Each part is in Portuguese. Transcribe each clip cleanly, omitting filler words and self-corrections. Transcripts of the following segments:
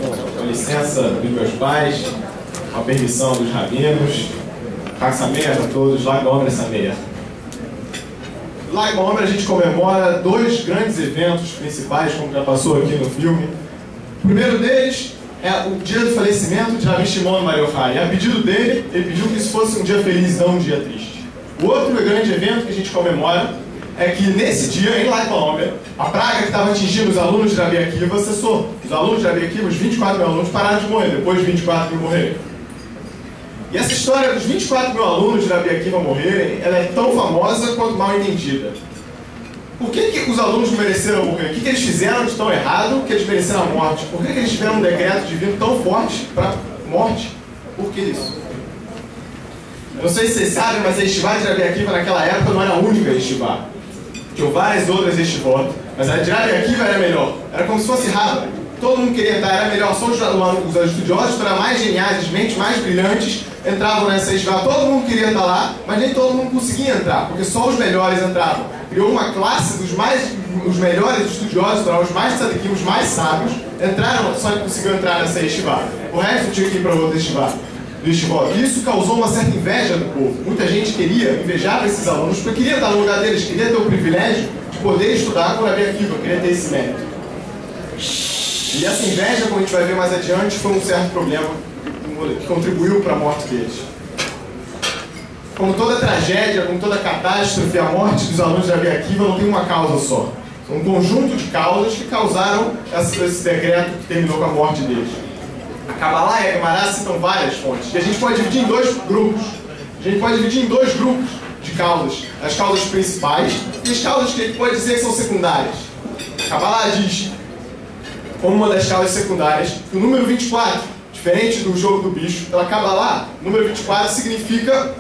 Com licença dos meus pais, com a permissão dos rabinos, faça meia a todos, Lag Omer essa meia. Lag Omer a gente comemora dois grandes eventos principais, como já passou aqui no filme. O primeiro deles é o dia do falecimento de Rabi Shimon Bar Yochai. E a pedido dele, ele pediu que isso fosse um dia feliz, não um dia triste. O outro grande evento que a gente comemora é que nesse dia, em Lag Omer, a praga que estava atingindo os alunos de Rabi Akiva cessou. Os alunos de Rabi Akiva, os 24 mil alunos, pararam de morrer, depois de 24 mil morrerem. E essa história dos 24 mil alunos de Rabi Akiva morrerem, ela é tão famosa quanto mal entendida. Por que os alunos mereceram morrer? O que eles fizeram de tão errado que eles mereceram a morte? Por que eles tiveram um decreto divino tão forte para morte? Por que isso? Eu não sei se vocês sabem, mas a Yeshivá de Rabi Akiva naquela época não era a única Yeshivá. Tinham várias outras Yeshivot, mas a de Rabi Akiva era melhor. Era como se fosse Harvard. Todo mundo queria entrar, era melhor. Só os estudiosos, que eram mais geniais, as mentes mais brilhantes, entravam nessa Yeshivá. Todo mundo queria estar lá, mas nem todo mundo conseguia entrar, porque só os melhores entravam. Criou uma classe os melhores estudiosos, os mais tzadikim, os mais sábios, entraram, só conseguiu entrar nessa Yeshivá. O resto tinha que ir para outra Yeshivá. E isso causou uma certa inveja do povo. Muita gente invejava esses alunos, porque queria estar no lugar deles, queria ter o privilégio de poder estudar com a Rabi Akiva, queria ter esse mérito. E essa inveja, como a gente vai ver mais adiante, foi um certo problema que contribuiu para a morte deles. Como toda tragédia, como toda catástrofe, a morte dos alunos de Rabi Akiva não tem uma causa só. São um conjunto de causas que causaram esse decreto que terminou com a morte deles. A Kabbalah e a Gemara citam várias fontes. E a gente pode dividir em dois grupos. A gente pode dividir em dois grupos de causas. As causas principais e as causas que a gente pode dizer que são secundárias. A Kabbalah diz, como uma das causas secundárias, que o número 24, diferente do jogo do bicho, pela Kabbalah, o número 24 significa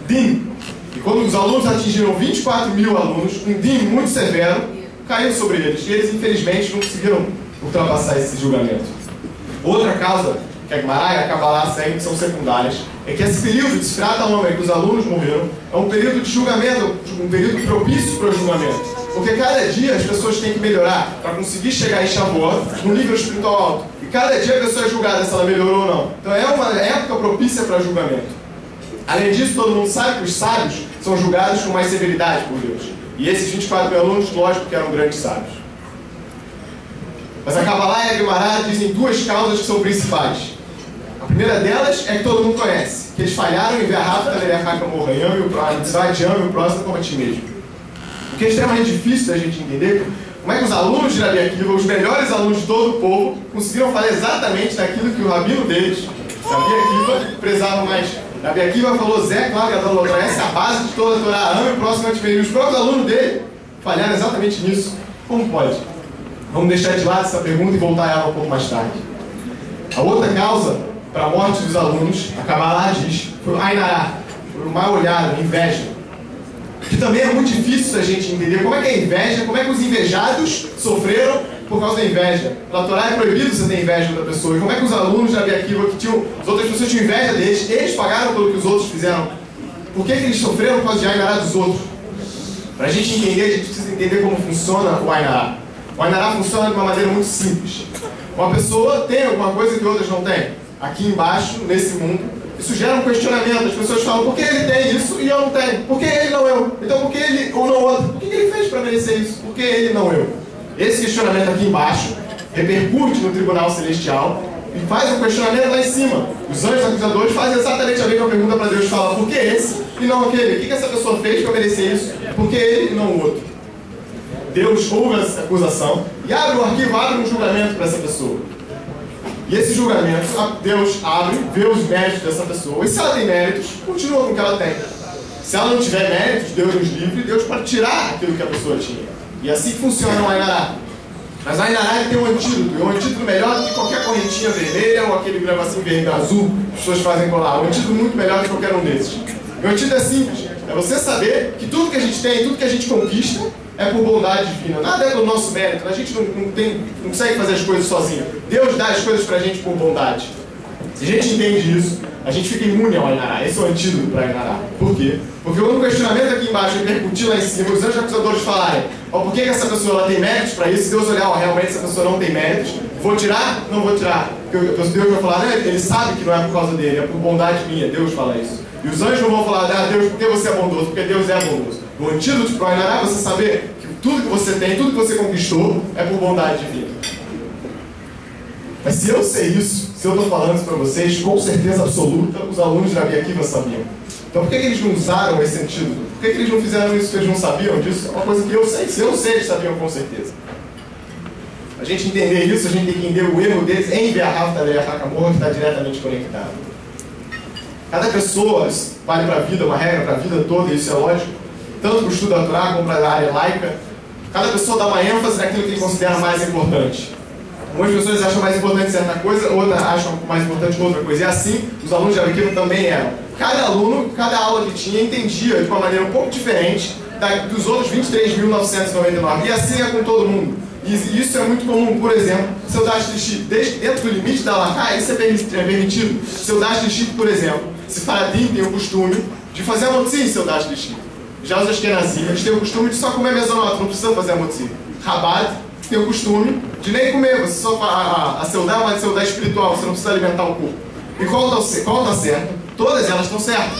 Din. E quando os alunos atingiram 24 mil alunos, um Din muito severo caiu sobre eles. E eles, infelizmente, não conseguiram ultrapassar esse julgamento. Outra causa que a Gemara e a Kabbalah seguem, que são secundárias, é que esse período de Sfirat HaOmer que os alunos morreram é um período de julgamento, um período propício para o julgamento. Porque cada dia as pessoas têm que melhorar para conseguir chegar em Shavuot num nível espiritual alto. E cada dia a pessoa é julgada se ela melhorou ou não. Então é uma época propícia para julgamento. Além disso, todo mundo sabe que os sábios são julgados com mais severidade por Deus. E esses 24 mil alunos, lógico que eram grandes sábios. Mas a Kabbalah e a Gemara dizem duas causas que são principais. A primeira delas é que todo mundo conhece, que eles falharam em ver a Rafa, e o próximo como a ti mesmo. O que é extremamente difícil da gente entender como é que os alunos de Rabi Akiva, os melhores alunos de todo o povo, conseguiram falar exatamente daquilo que o rabino deles, Rabi Akiva, prezava mais. Rabi Akiva falou, Zé, claro, essa é a base de toda a Torá, ame o próximo a ti mesmo. Os próprios alunos dele falharam exatamente nisso. Como pode? Vamos deixar de lado essa pergunta e voltar a ela um pouco mais tarde. A outra causa para a morte dos alunos, a Kabbalah diz, foi o Ainará, foi o mal olhado, inveja. Que também é muito difícil da gente entender como é que é a inveja, como é que os invejados sofreram por causa da inveja. Na Torá é proibido você ter inveja da pessoa. E como é que os alunos de Rabi Akiva, que tinham, as outras pessoas tinham inveja deles, eles pagaram pelo que os outros fizeram. Por que eles sofreram por causa de Ainará dos outros? Para a gente entender, a gente precisa entender como funciona o Ainará. O Ainará funciona de uma maneira muito simples. Uma pessoa tem alguma coisa que outras não têm. Aqui embaixo, nesse mundo, isso gera um questionamento. As pessoas falam, por que ele tem isso e eu não tenho? Por que ele não eu? Então por que ele ou não outro? Por que ele fez para merecer isso? Por que ele não eu? Esse questionamento aqui embaixo repercute no tribunal celestial e faz um questionamento lá em cima. Os anjos acusadores fazem exatamente a mesma pergunta para Deus. Fala, por que esse e não aquele? O que essa pessoa fez para merecer isso? Por que ele e não o outro? Deus ouve essa acusação e abre o arquivo, abre um julgamento para essa pessoa. E esse julgamento, Deus abre, vê os méritos dessa pessoa. E se ela tem méritos, continua com o que ela tem. Se ela não tiver méritos, Deus nos livre, Deus pode tirar aquilo que a pessoa tinha. E assim funciona o Ainará. Mas o Ainará tem um antídoto, e um antídoto melhor do que qualquer correntinha vermelha ou aquele negocinho vermelho azul que as pessoas fazem colar. Um antídoto muito melhor do que qualquer um desses. E o antídoto é simples, é você saber que tudo que a gente tem, tudo que a gente conquista, é por bondade divina. Nada é do nosso mérito. A gente não consegue fazer as coisas sozinho. Deus dá as coisas pra gente por bondade. Se a gente entende isso, a gente fica imune ao Ainará. Esse é o antídoto para Ainará. Por quê? Porque quando o questionamento aqui embaixo repercutir lá em cima, os anjos acusadores falarem, por que essa pessoa ela tem méritos para isso? Se Deus olhar, realmente essa pessoa não tem méritos, Vou tirar? Não vou tirar. Porque Deus vai falar, né? Ele sabe que não é por causa dele, é por bondade minha. Deus fala isso. E os anjos não vão falar, Deus, por que você é bondoso? Porque Deus é bondoso. O antídoto para o Ainará é você saber que tudo que você tem, tudo que você conquistou, é por bondade divina. Mas se eu sei isso, se eu estou falando isso para vocês, com certeza absoluta, os alunos de Rabi Akiva sabiam. Então por que eles não usaram esse antídoto? Por que eles não fizeram isso se eles não sabiam disso? É uma coisa que eu sei. Se eu sei, eles sabiam com certeza. A gente entender isso, a gente tem que entender o erro deles em Be'ahavta Le'achakamorra, que está diretamente conectado. Cada pessoa vale para a vida, uma regra para a vida toda, e isso é lógico, tanto para o estudo da Torá como para a área laica. Cada pessoa dá uma ênfase naquilo que ele considera mais importante. Algumas pessoas acham mais importante certa coisa, outras acham mais importante outra coisa. E assim, os alunos de Rabi Akiva também eram. Cada aluno, cada aula que tinha, entendia de uma maneira um pouco diferente dos outros 23.999. E assim é com todo mundo. E isso é muito comum. Por exemplo, se eu dar shlichit dentro do limite da halakha, isso é permitido. Se eu dar shlichit, por exemplo, se Faradim tem o costume de fazer a motzi, se eu dar shlichit. Já os Ashkenazim, eles têm o costume de só comer mezonot, não precisam fazer a motzi. Chabad tem o costume de nem comer, você só a seudá é uma seudá espiritual, você não precisa alimentar o corpo. E qual está certo? Todas elas estão certas.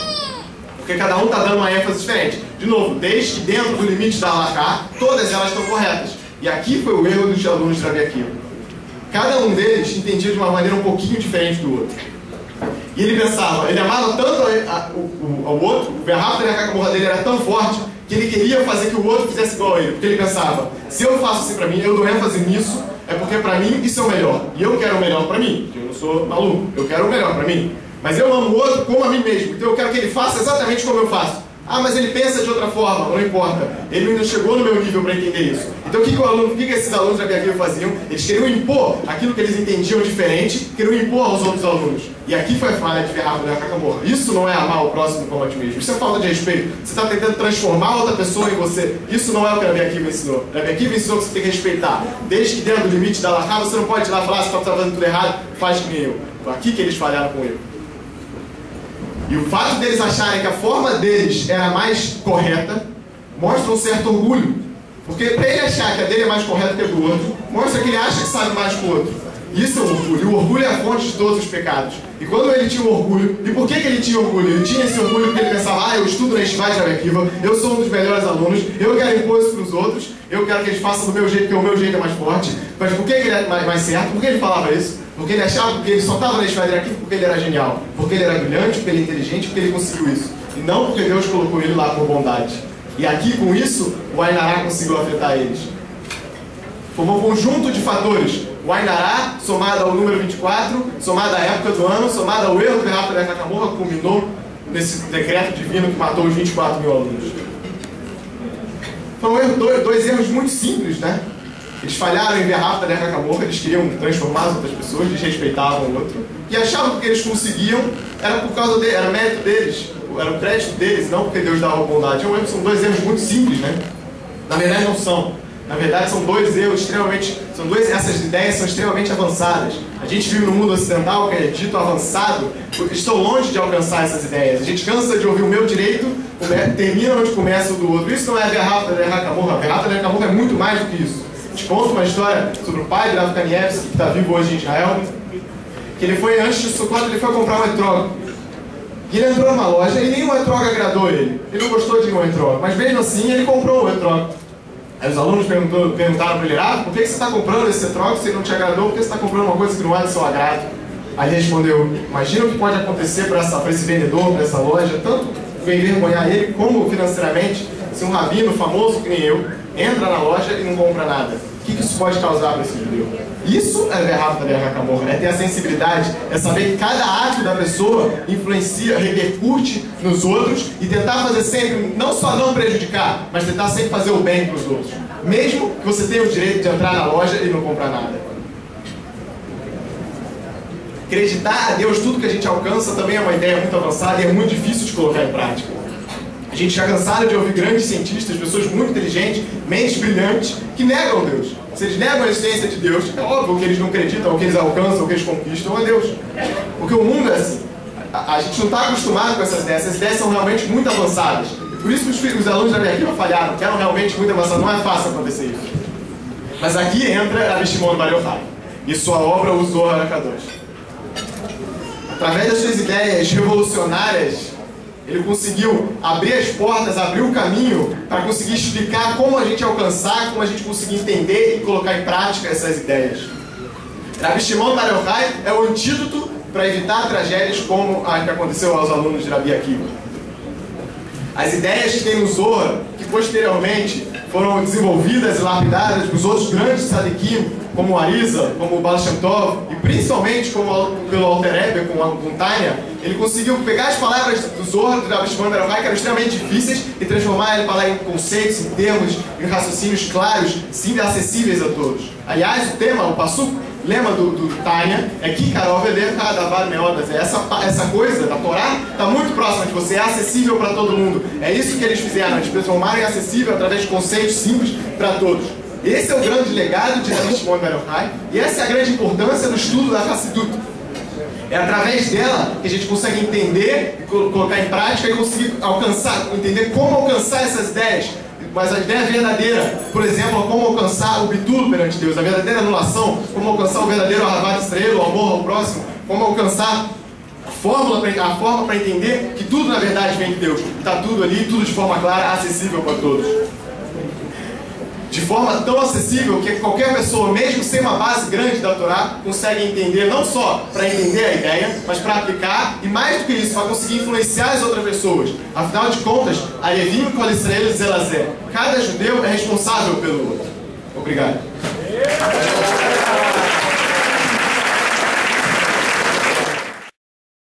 Porque cada um está dando uma ênfase diferente. De novo, desde que dentro do limite da halakha, todas elas estão corretas. E aqui foi o erro dos alunos de Rabi Akiva. Cada um deles entendia de uma maneira um pouquinho diferente do outro. E ele pensava, ele amava tanto ao outro, o Be'ahavta Le'achakamorra dele era tão forte, que ele queria fazer que o outro fizesse igual a ele. Porque ele pensava, se eu faço assim pra mim, eu dou ênfase nisso, é porque pra mim isso é o melhor. E eu quero o melhor pra mim, porque eu não sou maluco, eu quero o melhor pra mim. Mas eu amo o outro como a mim mesmo, então eu quero que ele faça exatamente como eu faço. Ah, mas ele pensa de outra forma, não importa. Ele ainda chegou no meu nível para entender isso. Então o que esses alunos de Rabi Akiva faziam? Eles queriam impor aquilo que eles entendiam diferente, queriam impor aos outros alunos. E aqui foi a falha de Be'ahavta Le'achakamorra. Isso não é amar o próximo como a ti mesmo. Isso é falta de respeito. Você está tentando transformar outra pessoa em você. Isso não é o que Rabi Akiva ensinou. Rabi Akiva ensinou que você tem que respeitar. Desde que dentro do limite da halakha, você não pode ir lá falar, se está fazendo tudo errado, faz que nem eu. Foi aqui que eles falharam com ele. E o fato deles acharem que a forma deles era mais correta mostra um certo orgulho. Porque para ele achar que a dele é mais correta que a do outro, mostra que ele acha que sabe mais que o outro. Isso é o orgulho. E o orgulho é a fonte de todos os pecados. E quando ele tinha orgulho, e por que ele tinha orgulho? Ele tinha esse orgulho porque ele pensava, eu estudo na Yeshiva de Rabi Akiva, eu sou um dos melhores alunos, eu quero impor isso para os outros, eu quero que eles façam do meu jeito, porque o meu jeito é mais forte. Mas por que ele é mais certo? Por que ele falava isso? Porque ele achava que ele só estava na Yeshiva de Rabi Akiva porque ele era genial, porque ele era brilhante, porque ele é inteligente, porque ele conseguiu isso. E não porque Deus colocou ele lá por bondade. E aqui, com isso, o Ainará conseguiu afetar eles. Formou um conjunto de fatores. O Ainará, somado ao número 24, somado à época do ano, somado ao erro do Be'ahavta Le'achakamorra, culminou nesse decreto divino que matou os 24 mil alunos. Foram dois erros muito simples, né? Eles falharam em Be'ahavta Le'achakamorra, eles queriam transformar as outras pessoas, desrespeitavam o outro, e achavam que o que eles conseguiam era por causa dele, era mérito deles, era o crédito deles, não porque Deus dava bondade. São dois erros muito simples, né? Na verdade não são. Na verdade são dois erros extremamente, essas ideias são extremamente avançadas. A gente vive no mundo ocidental, que é dito avançado, porque estou longe de alcançar essas ideias. A gente cansa de ouvir o meu direito, termina onde começa o do outro. Isso não é Be'ahavta Le'achakamorra. Be'ahavta Le'achakamorra é muito mais do que isso. Te conto uma história sobre o pai de Rav Kanievski, que está vivo hoje em Israel, que ele foi, antes de Sukkot, ele foi comprar um etrog. E ele entrou numa loja e nenhum etrog agradou ele. Ele não gostou de nenhum etrog, mas mesmo assim ele comprou o etrog. Aí os alunos perguntaram para ele, por que você está comprando esse etrog se ele não te agradou? Por que você está comprando uma coisa que não é do seu agrado? Aí ele respondeu, imagina o que pode acontecer para esse vendedor, para essa loja, tanto envergonhar ele como financeiramente, se um rabino famoso que nem eu entra na loja e não compra nada. O que isso pode causar para esse judeu? Isso é Be'ahavta Le'achakamorra, é ter a sensibilidade, é saber que cada ato da pessoa influencia, repercute nos outros e tentar fazer sempre, não só não prejudicar, mas tentar sempre fazer o bem para os outros. Mesmo que você tenha o direito de entrar na loja e não comprar nada. Acreditar a Deus, tudo que a gente alcança, também é uma ideia muito avançada e é muito difícil de colocar em prática. A gente já cansado de ouvir grandes cientistas, pessoas muito inteligentes, mentes brilhantes, que negam Deus. Se eles negam a existência de Deus, é óbvio que eles não acreditam, o que eles alcançam, o que eles conquistam é Deus. Porque o mundo é assim. A gente não está acostumado com essas ideias são realmente muito avançadas. E por isso que os alunos da Rabi Akiva falharam, que eram realmente muito avançados. Não é fácil acontecer isso. Mas aqui entra Rabi Shimon Bar Yochai. e sua obra, o Zohar HaKadosh. Através das suas ideias revolucionárias, ele conseguiu abrir as portas, abrir o caminho para conseguir explicar como a gente alcançar, como a gente conseguir entender e colocar em prática essas ideias. Rabi Shimon Bar Yochai é o antídoto para evitar tragédias como a que aconteceu aos alunos de Rabi Akiva. As ideias que tem no Zohar, que posteriormente foram desenvolvidas e lapidadas pelos outros grandes tzadikim, como o Arizal, como o Baal Shem Tov, e principalmente pelo Alter Rebbe, com o Tanya, ele conseguiu pegar as palavras do Zohar, do Rabi Shimon Bar Yochai, que eram extremamente difíceis, e transformar em conceitos, em termos, em raciocínios claros, sim, acessíveis a todos. Aliás, o tema, o Passuk, lema do Tanya é que essa coisa da Torá está muito próxima de você, é acessível para todo mundo. É isso que eles fizeram, eles transformaram em acessível através de conceitos simples para todos. Esse é o grande legado de Rabi Shimon Bar Yochai e essa é a grande importância do estudo da Hassidut. É através dela que a gente consegue entender, colocar em prática e conseguir entender como alcançar essas ideias. Mas a ideia verdadeira, por exemplo, como alcançar o bitulo perante Deus, a verdadeira anulação, como alcançar o verdadeiro Ahavat Israel, o amor ao próximo, como alcançar a forma para entender que tudo na verdade vem de Deus. Está tudo ali, tudo de forma clara, acessível para todos. De forma tão acessível que qualquer pessoa, mesmo sem uma base grande da Torá, consegue entender, não só para entender a ideia, mas para aplicar, e mais do que isso, para conseguir influenciar as outras pessoas. Afinal de contas, Arevim Kol Israel Zelazé. Cada judeu é responsável pelo outro. Obrigado.